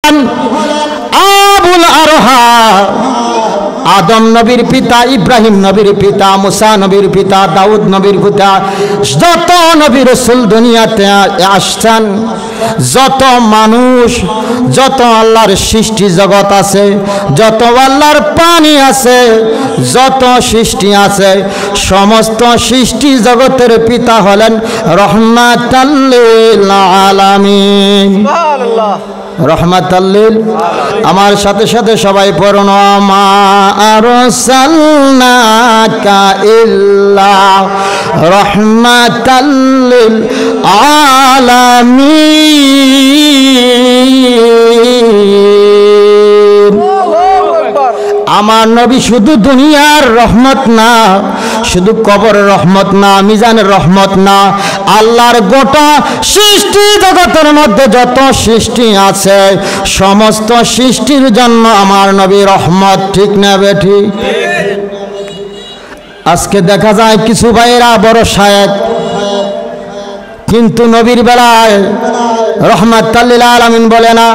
আবুল আরহা, আদম নবীর পিতা, ইব্রাহিম নবীর পিতা, মুসা নবীর পিতা, দাউদ নবীর পিতা। যত নবী রাসূল দুনিয়াতে আসছেন, যত মানুষ, যত আল্লাহর সৃষ্টি জগৎ আছে, যত আল্লাহর পানি আছে, যত সৃষ্টি আছে, সমস্ত সৃষ্টি জগতের পিতা হলেন রহমাতাল লিল আলামিন। সুবহানাল্লাহ, রহমাতাল লিল। আমার সাথে সাথে সবাই পড়ুন, মা আরসালনাকা ইল্লা রহমাতাল লিল আলামিন। আমার নবী শুধু দুনিয়ার রহমত না, শুধু কবরের রহমত না, মিজানের রহমত না, আল্লাহর গোটা সৃষ্টি জগতের মধ্যে যত সৃষ্টি আছে সমস্ত সৃষ্টির জন্য আমার নবী রহমত। ঠিক না বেঠি? আজকে দেখা যায় কিছু ভাইয়েরা বড় শায়েখ, কিন্তু নবীর বেলায় রহমাতাল লিল আলামিন বলে না,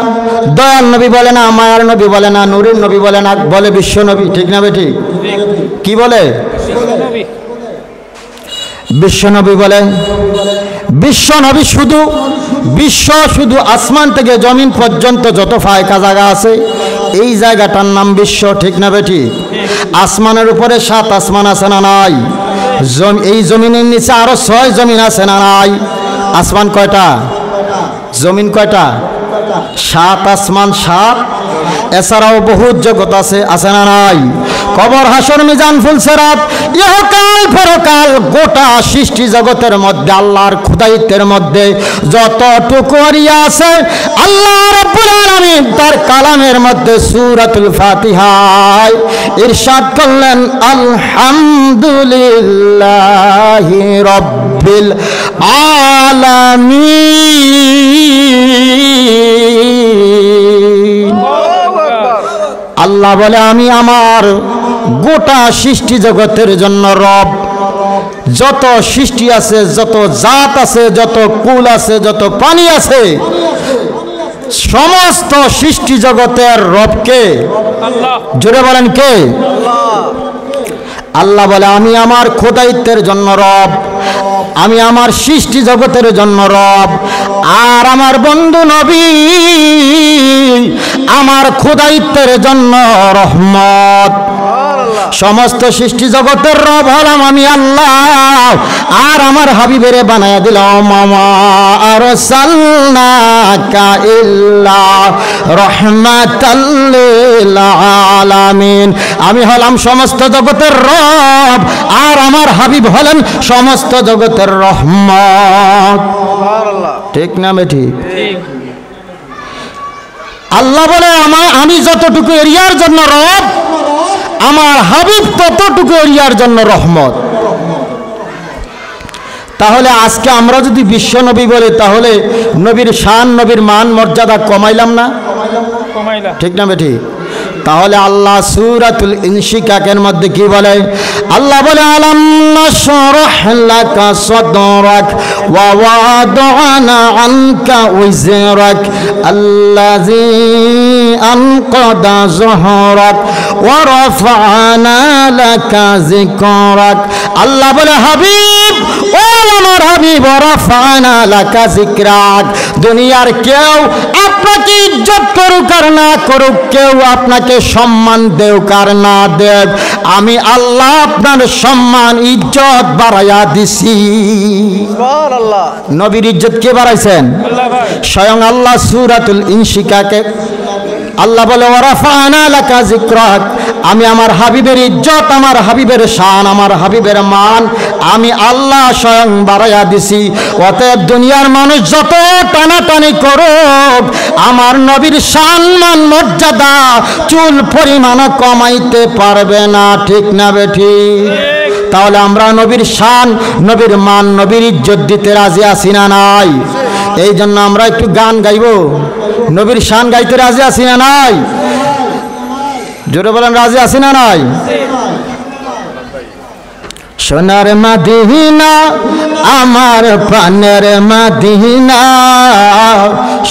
দয়াল নবী বলে না, মায়ার নবী বলে না, নূরের নবী বলে না, বলে বিশ্ব নবী। ঠিক না বেঠি? কি বলে? বিশ্ব নবী বলে। বিশ্ব নবী শুধু, বিশ্ব শুধু আসমান থেকে জমিন পর্যন্ত যত ফায়কা জায়গা আছে এই জায়গাটার নাম বিশ্ব। ঠিক না বেঠি? আসমানের উপরে 7 আসমান আছে না নাই? এই জমিনের নিচে আরো 6 জমিন আছে না নাই? আসমান কয়টা? জমিন কয়টা? 7 আসমান 7। এছাড়াও বহুত জগৎ আছে, আছে না নাই? কবর, হাসর, মিজান, ফুলসিরাত, ইহকাল পরকাল, গোটা সৃষ্টি জগতের মধ্যে আল্লাহর খুদাইতের মধ্যে যতটুকু এরিয়া আছে আল্লাহ রাব্বুল আলামিন তার কালামের মধ্যে সূরাতুল ফাতিহায় ইরশাদ করলেন, আলহামদুলিল্লাহি রাব্বিল আলামিন। আল্লাহ বলে, আমি আমার গোটা সৃষ্টি জগতের জন্য রব। যত সৃষ্টি আছে, যত জাত আছে, যত কুল আছে, যত পানি আছে, সমস্ত সৃষ্টি জগতের রব কে? জোরে বলেন কে? আল্লাহ বলে, আমি আমার খোদাইত্বের জন্য রব, আমি আমার সৃষ্টি জগতের জন্য রব। আর আমার বন্ধু নবী আমার খোদাইত্বের জন্য রহমত। সমস্ত সৃষ্টি জগতের রব হলাম আমি আল্লাহ, আর আমার হাবিবেরে বানায়া দিলাম মামা আরসালনাকা ইল্লা রহমাতাল লিল আলামিন। আমি হলাম সমস্ত জগতের রব, আর আমার হাবিব হলেন সমস্ত জগতের রহমত। ঠিক না বেঠি? আল্লাহ বলে, আমি যতটুকু এরিয়ার জন্য রব, আমার হাবিব ততটুকু এরিয়ার জন্য রহমত। তাহলে আজকে আমরা যদি বিশ্ব নবী বলি, তাহলে নবীর শান, নবীর মান মর্যাদা কমাইলাম না? ঠিক না বেঠি? তাহলে আল্লাহ সূরাতুল ইনশিকাকের মধ্যে কি বলে? আল্লাহ বলে, আলাম নাশরাহ লাকা সাদরাক ওয়া ওয়াদানা আনকা উযরাক আল্লাযী আনকাদা যহরাক ওয়া রাফা'না লাকা যিকরাক। আল্লাহ বলে, হাবিব, ও আমার হাবিব, রাফা'না লাকা যিকরাক। দুনিয়ার কেউ আপনাকে ইজ্জত করুক আর না করুক, কেউ আপনাকে সম্মান দেউক আর না দেব, আমি আল্লাহ আপনার সম্মান ইজ্জত বাড়াইয়া দিছি। সুবহানাল্লাহ। নবীর ইজ্জত কে বাড়াইছেন? স্বয়ং আল্লাহ। সূরাতুল ইনশিকাকে আল্লাহ বলে, ওয়ারাফা'না লাকা যিকরাক, আমি আমার হাবিবের ইজ্জত, আমার হাবিবের শান, আমার হাবিবের মান আমি আল্লাহ স্বয়ং বাড়াইয়া দিছি। অতএব দুনিয়ার মানুষ যত টানাটানি করুক, আমার নবীর শান, মান, মর্যাদা চুল পরিমাণ কমাইতে পারবে না। ঠিক না বেঠি? তাহলে আমরা নবীর শান, নবীর মান, নবীর ইজ্জত দিতে রাজি আছি না নাই? এই জন্য আমরা একটু গান গাইব, নবীর শান গাইতে রাজি আছি না নাই? জোরে বলেন, রাজি আছি না নাই? সোনার মদিনা আমার প্রাণের মদিনা,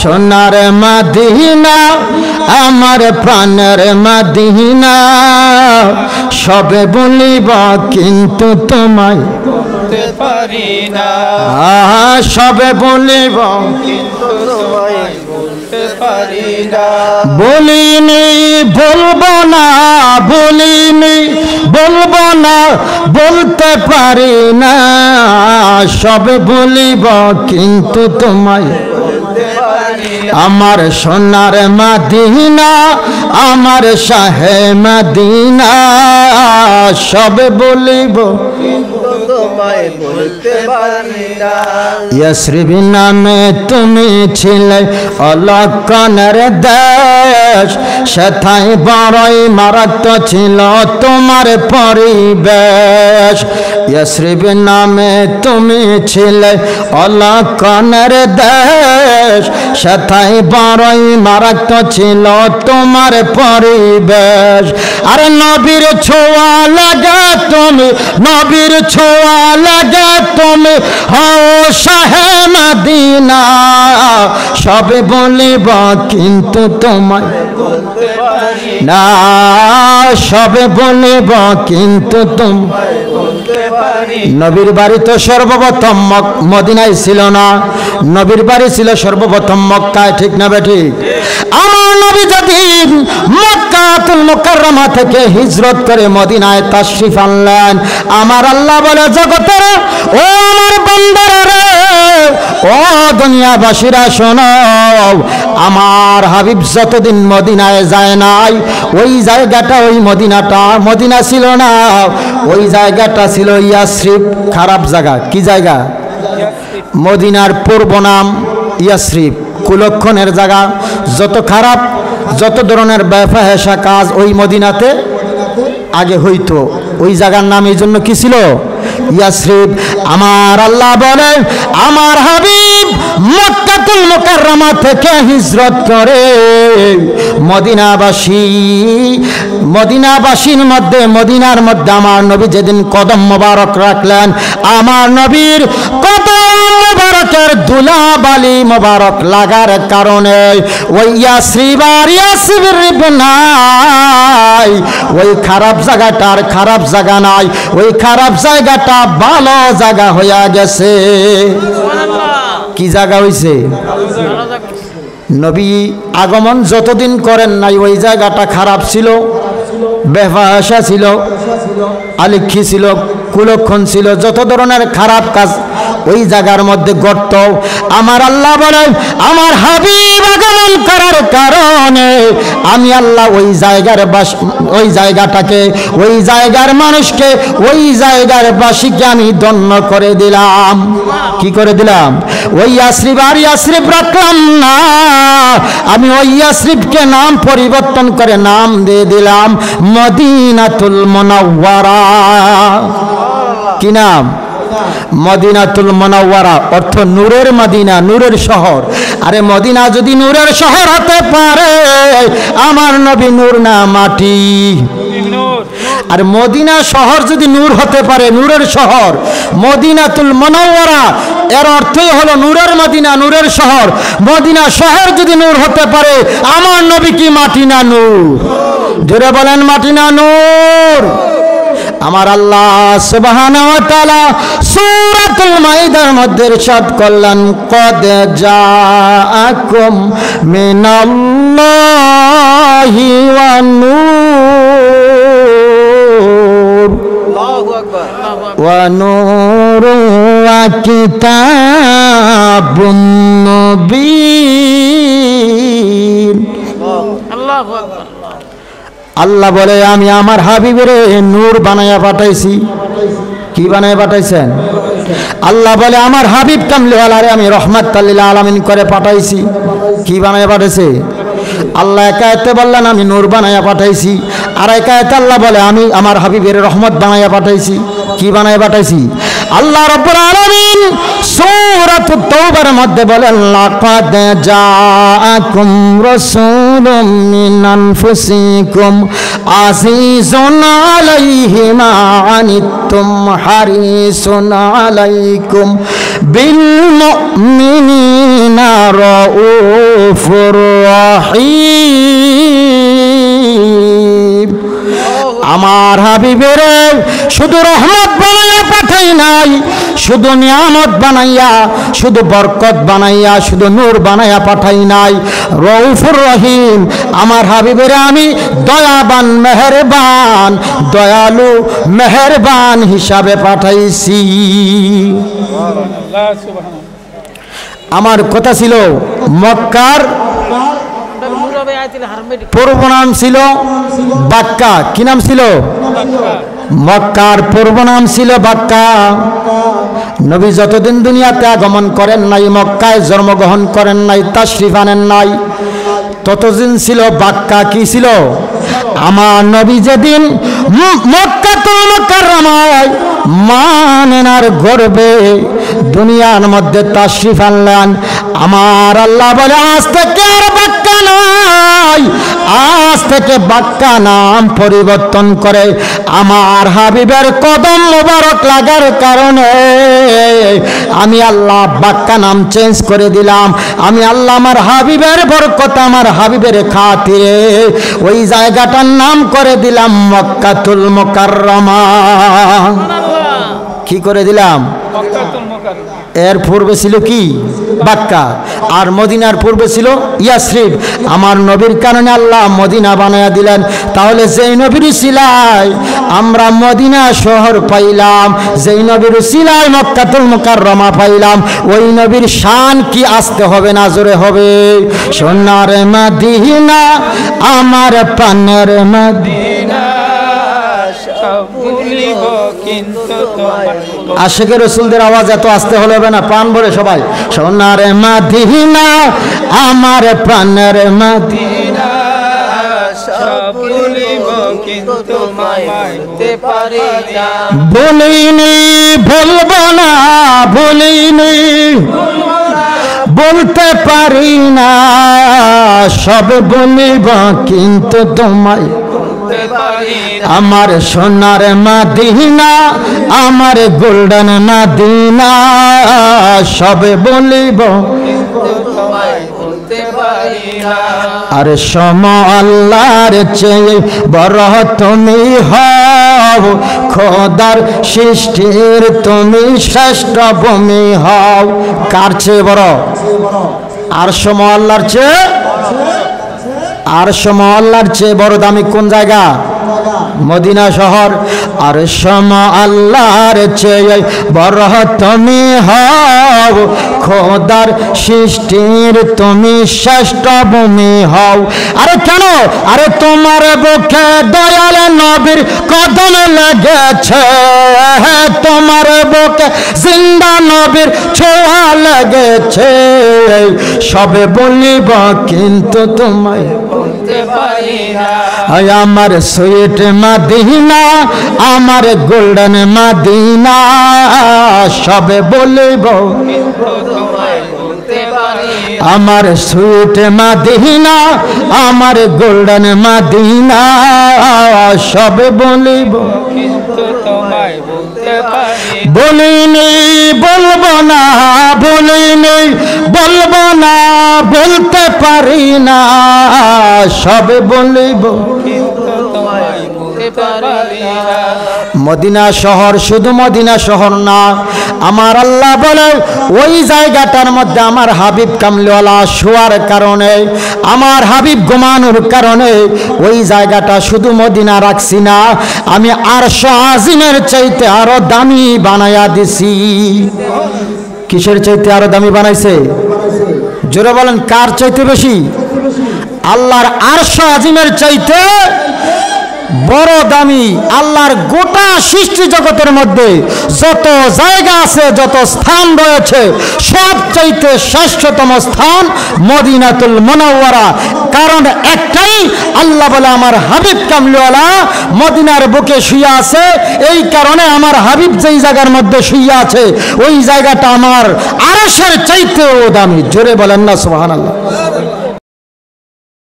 সোনার মদিনা আমার প্রাণের মদিনা, সবে বলিব কিন্তু তোমায় বলতে পারি না, সবে বলিব কিন্তু তোমায় বলতে পারি না, বলিনি বলবো না, বলিনি বলবো না, বলতে পারি না, সবে বলিব কিন্তু তোমায় বলতে পারি না, আমার সোনার মদিনা আমার শাহে মদিনা, সবে বলিব কিন্তু তোমায় বলতে পারি না। ইয়াসরিব নামে তুমি ছিলে অলক্ষণের দেশ, সেথায় বড়ই মারাত্মক ছিল তোমার পরিবেশ। ইয়াসরিব নামে তুমি ছিলে অলক্ষণের দেশ, সেথায় বড়ই মারাত্মক ছিল তোমার পরিবেশ। আরে নবীর ছোঁয়া লাগে তুমি, নবীর ছোঁয়া লাগে তুমি হও শাহে মদিনা, সবে বলিব কিন্তু তোমায় বলতে পারি না, সবে বলিব কিন্তু তোমায় বলতে পারি। নবীর বাড়ি তো সর্বপ্রথম মদিনায় ছিল না, নবীর বাড়ি ছিল সর্বপ্রথম মক্কায়, ঠিক না বেঠিক? আমার নবী যেদিন মক্কাতুল মুকাররমা থেকে হিজরত করে মদিনায় তাশরিফ আনলেন, আমার আল্লাহ বলে জগতের ও আমার বান্দারা, ও দুনিয়াবাসীরা শোনো, আমার হাবিব যতদিন মদিনায় যায় নাই, ওই জায়গাটা ওই মদিনাটা মদিনা ছিল না, ওই জায়গাটা ছিল ইয়াসরিব, খারাপ জায়গা। কি জায়গা? মদিনার পূর্ব নাম ইয়াসরিব, কুলক্ষণের জায়গা, যত খারাপ যত ধরনের বেফাহেসা কাজ ওই মদিনাতে আগে হইতো, ওই জায়গার নাম এই জন্য কি ছিল? ইয়াসরিব। আমার আল্লাহ বলে আমার হাবিব মক্কাতুল মুকাররমা থেকে হিজরত করে মদিনাবাসীর মধ্যে, মদিনার মধ্যে আমার নবী যেদিন কদম মোবারক রাখলেন, আমার নবীর কদম মোবারকের ধুলাবালি মোবারক লাগার কারণে ওই ইয়াসরিব আর ইয়াসরিব নাই, ওই খারাপ জায়গাটার খারাপ জায়গা নাই, ওই খারাপ জায়গাটা ভালো জায়গা হইয়া গেছে। কি জায়গা হইছে? নবী আগমন যতদিন করেন নাই ওই জায়গাটা খারাপ ছিল, বেফাহাসা ছিল, আলিক্ষি ছিল, কুলক্ষণ ছিল, যত ধরনের খারাপ কাজ ওই জায়গার মধ্যে গর্ত। আমার আল্লাহ বলেন আমার হাবিব আগমন করার কারণে আমি আল্লাহ ওই জায়গাটাকে, ওই জায়গার মানুষকে, ওই জায়গার বাসীকে আমি ধন্য করে দিলাম। কি করে দিলাম? ওই ইয়াসরিব আর ইয়াসরিব রাখলাম না, আমি ওই ইয়াসরিবকে নাম পরিবর্তন করে নাম দিয়ে দিলাম মদিনাতুল মুনাওয়ারা। কি নাম? মদিনাতুল মুনাওয়ারা, অর্থ নূরের মদিনা, নূরের শহর। আরে মদিনা যদি নূরের শহর হতে পারে, আমার নবী নূর না মাটি? আর মদিনা শহর যদি নূর হতে পারে, নূরের শহর মদিনাতুল মুনাওয়ারা, এর অর্থই হলো নূরের মদিনা, নূরের শহর। মদিনা শহর যদি নূর হতে পারে, আমার নবী কি মাটি না নূর? জোরে বলেন মাটি না নূর? আমার আল্লাহ সুবহানাহু ওয়া তাআলা সূরাতুল মাইদার মধ্যে ইরশাদ করলেন কদ জাআকুম মিনাল্লাহি ওয়া নূর, আল্লাহু আকবার, ওয়া নূরু ওয়া কিতাবুন মুবিন। আল্লাহু আকবার। আল্লাহ বলে আমি আমার হাবিবের নূর বানায়া পাঠাইছি। কি বানায়া পাঠাইছেন? আল্লাহ বলে আমার হাবিব কামলিওয়ালারে আমি রহমাতুল লিল আলামিন করে পাঠাইছি। কি বানায়া পাঠাইছে? আল্লাহ এক আয়াতে বললেন আমি নূর বানাইয়া পাঠাইছি, আর এক আয়াতে আল্লাহ বলে আমি আমার হাবিবের রহমত বানাইয়া পাঠাইছি। কি বানাইয়া পাঠাইছি? আল্লাহ রাব্বুল আলামিন সূরাতুত তাওবার মধ্যে বলেন লাকাদ জাআকুম রাসূলুম মিন আনফুসিকুম আজিজুন আলাইহি মা আনিতুম হারিসুন আলাইকুম বিল মুমিনিনা রাউফুর রাহিম। আমার হাবিবের শুধু রহমত বানাইয়া পাঠাই নাই, শুধু নিয়ামত বানাইয়া, শুধু বরকত বানাইয়া, শুধু নূর বানাইয়া পাঠাই নাই, রউফুর রহিম আমার হাবিবের আমি দয়াবান মেহেরবান দয়ালু মেহেরবান হিসাবে পাঠাইছি। আমার কথা ছিল মক্কার পূর্ব নাম ছিল বাক্কা। কি নাম ছিল? মক্কার পূর্ব নাম ছিল বাক্কা। নবী যতদিন দুনিয়াতে আগমন করেন নাই, মক্কায় জন্মগ্রহণ করেন নাই, তাশরিফ আনেন নাই, ততদিন ছিল বাক্কা। কি ছিল? আমার নবী যেদিন মক্কাতুল মুকাররমায় মানেনার গর্বে দুনিয়ার মধ্যে তাশরিফ আনলেন, আমার আল্লাহ বলে আজ থেকে আর বাক্কা নাই, আজ থেকে বাক্কা নাম পরিবর্তন করে আমার হাবিবের কদম মোবারক লাগার কারণে আমি আল্লাহ বাক্কা নাম চেঞ্জ করে দিলাম। আমি আল্লাহ আমার হাবিবের বরকত, আমার হাবিবের খাতিরে ওই জায়গাটার নাম করে দিলাম মক্কাতুল মুকাররমা। কি করে দিলাম? এর পূর্বে ছিল কি? বাক্কা। আর মদিনার পূর্বে ছিল ইয়াসরিব। আমার নবীর কারণে আল্লাহ মদিনা বানায়া দিলেন। তাহলে যেই নবীর উসিলায় আমরা মদিনা শহর পাইলাম, যেই নবীর উসিলায় মক্কাতুল মুকাররমা পাইলাম, ওই নবীর শান কি আসতে হবে না জোরে হবে? সোনার মদিনা আমার প্রাণের মদিনা, আশিকের রাসূলদের আওয়াজ এত আসতে হলে হবে না, প্রাণ ভরে সবাই সোনার মদিনা আমার প্রাণের মদিনা, বলিনি ভুলবো না, বলিনি বলতে পারি না, সব বলিব কিন্তু তোমায় আমার সোনার মদিনা আমার গোল্ডেন মদিনা, সবে বলিব আর সম আল্লাহর চেয়ে বড় তুমি হও, খোদার সৃষ্টির তুমি শ্রেষ্ঠ ভূমি হও। কার চেয়ে বড়? আর সম আল্লাহর চেয়ে, আর সম আল্লাহর চেয়ে বড় দামি কোন জায়গা? মদিনা শহর। আর সম আল্লাহর চেয়ে বড় তুমি হও, খোদার সৃষ্টির তুমি শ্রেষ্ঠ ভূমি হও। আরে কেন? আরে তোমার বুকে দয়াল নবীর কদম লেগেছে, তোমার বুকে জিন্দা নবীর ছোঁয়া লেগেছে, সবে বলিব কিন্তু তোমায় বলতে পারি না। আমার সুইট মদিনা আমার গোল্ডেন মদিনা, সবে বলিব আমার সুইট মদিনা আমার গোল্ডেন মদিনা, সবে বলিব বলিনি বলবো না, বলিনি বলবো না, বলতে পারি না, সবে বলিব। মদিনা শহর শুধু মদিনা শহর না, আমার আল্লাহ বলে ওই জায়গাটার মধ্যে আমার হাবিব কামলিওয়ালা শোয়ার কারণে, আমার হাবিব ঘুমানোর কারণে ওই জায়গাটা শুধু মদিনা রাখছি না, আমি আরশ আজিমের চাইতে আরো দামি বানায়া দিছি। কিসের চাইতে আরো দামি বানাইছে? জোরে বলেন, কার চাইতে বেশি? আল্লাহর আরশ আজিমের চাইতে বড় দামি। আল্লাহর গোটা সৃষ্টি জগতের মধ্যে যত জায়গা আছে, যত স্থান রয়েছে, সবচাইতে শ্রেষ্ঠতম স্থান মদিনাতুল মুনাওয়ারা। কারণ একটাই, আল্লাহ বলে আমার হাবিব কামলিওয়ালা মদিনার বুকে শুয়ে আছে। এই কারণে আমার হাবিব যেই জায়গার মধ্যে শুয়ে আছে ওই জায়গাটা আমার আরশের চাইতেও দামি। জোরে বলেন না সুবহানাল্লাহ।